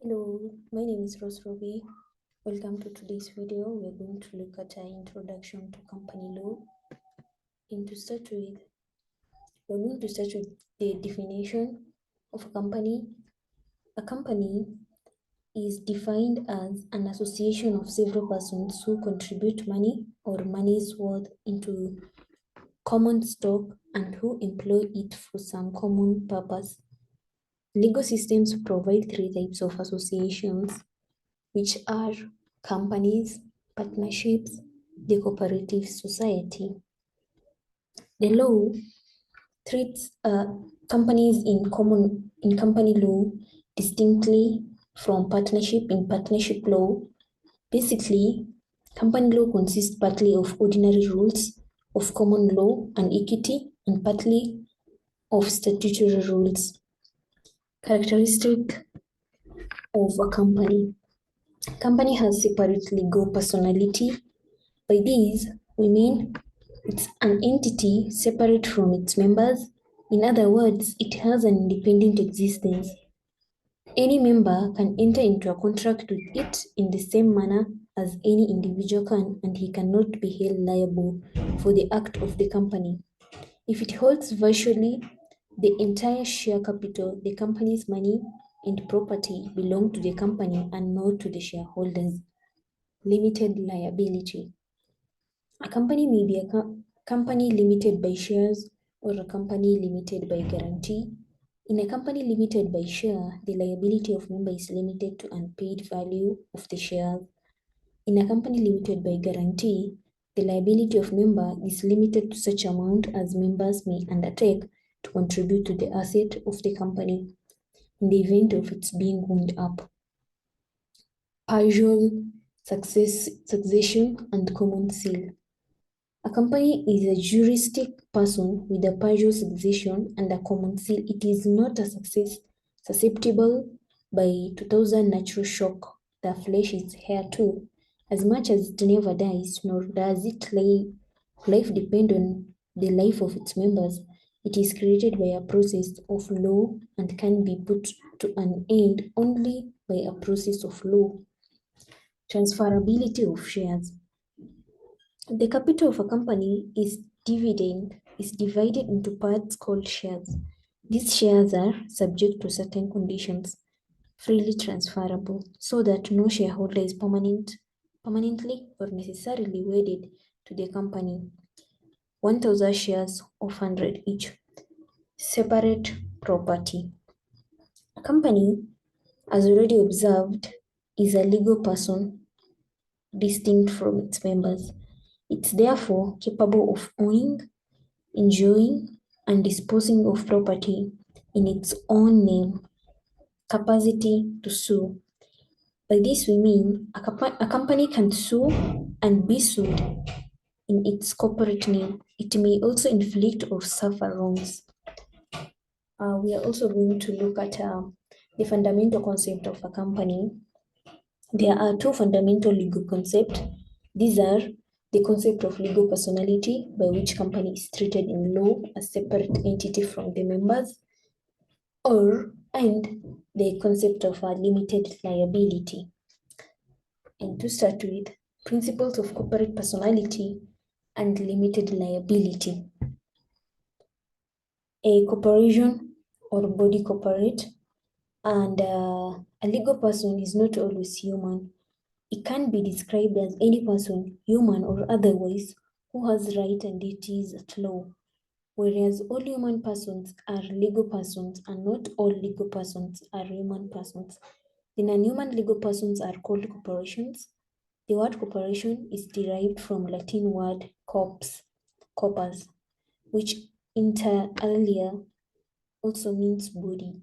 Hello, my name is Rose Ruby. Welcome to today's video. We're going to look at an introduction to company law. We're going to start with the definition of a company. A company is defined as an association of several persons who contribute money or money's worth into common stock and who employ it for some common purpose. Legal systems provide three types of associations, which are companies, partnerships, the cooperative society. The law treats companies in company law distinctly from partnership in partnership law. Basically, company law consists partly of ordinary rules of common law and equity and partly of statutory rules. Characteristic of a company. Company has separate legal personality. By this, we mean it's an entity separate from its members. In other words, it has an independent existence. Any member can enter into a contract with it in the same manner as any individual can, and he cannot be held liable for the act of the company. If it holds virtually the entire share capital, the company's money and property belong to the company and not to the shareholders. Limited liability. A company may be a company limited by shares or a company limited by guarantee. In a company limited by share, the liability of member is limited to unpaid value of the shares. In a company limited by guarantee, the liability of member is limited to such amount as members may undertake to contribute to the asset of the company in the event of its being wound up. Partial succession and common seal. A company is a juristic person with a partial succession and a common seal. It is not a susceptible by 2000 natural shock. The flesh is hair too. As much as it never dies, nor does its life depend on the life of its members. It is created by a process of law and can be put to an end only by a process of law. Transferability of shares. The capital of a company is divided into parts called shares. These shares are subject to certain conditions, freely transferable, so that no shareholder is permanently or necessarily wedded to the company. 1,000 shares of 100 each. Separate property. A company, as already observed, is a legal person distinct from its members. It's therefore capable of owning, enjoying, and disposing of property in its own name. Capacity to sue. By this we mean a company can sue and be sued in its corporate name. It may also inflict or suffer wrongs. We are also going to look at the fundamental concept of a company. There are two fundamental legal concepts. These are the concept of legal personality, by which company is treated in law as separate entity from the members, and the concept of limited liability. And to start with, principles of corporate personality and limited liability. A corporation or body corporate and a legal person is not always human. It can be described as any person, human or otherwise, who has right and duties at law, whereas all human persons are legal persons and not all legal persons are human persons. The non-human legal persons are called corporations. The word corporation is derived from Latin word corpus, which inter alia also means body.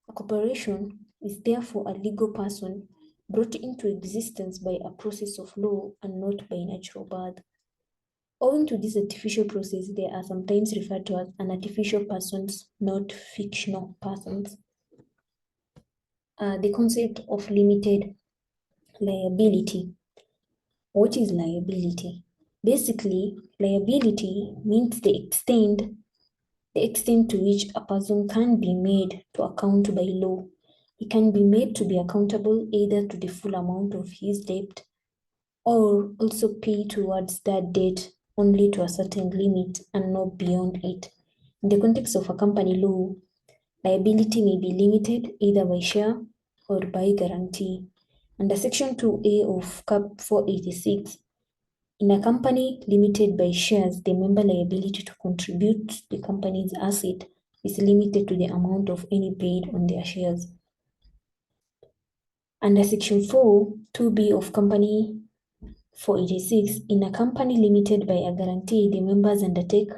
A corporation is therefore a legal person brought into existence by a process of law and not by natural birth. Owing to this artificial process, they are sometimes referred to as artificial persons, not fictional persons. The concept of limited liability. What is liability? Basically, liability means the extent to which a person can be made to account by law. he can be made to be accountable either to the full amount of his debt or also pay towards that debt only to a certain limit and not beyond it. In the context of a company law, liability may be limited either by share or by guarantee. Under Section 2A of Cap 486, in a company limited by shares, the member liability to contribute to the company's asset is limited to the amount of any paid on their shares. Under Section 2B of Company 486, in a company limited by a guarantee, the members undertake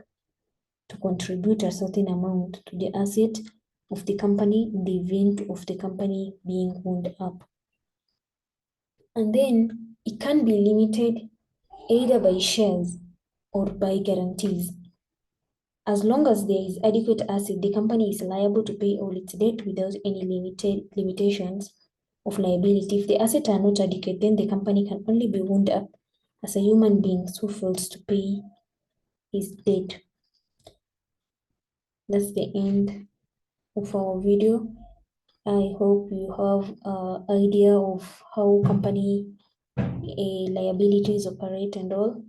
to contribute a certain amount to the asset of the company in the event of the company being wound up. And then it can be limited either by shares or by guarantees. As long as there is adequate asset, the company is liable to pay all its debt without any limitations of liability. If the assets are not adequate, then the company can only be wound up as a human being who fails to pay his debt. That's the end of our video. I hope you have an idea of how company liabilities operate and all.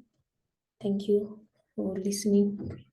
Thank you for listening.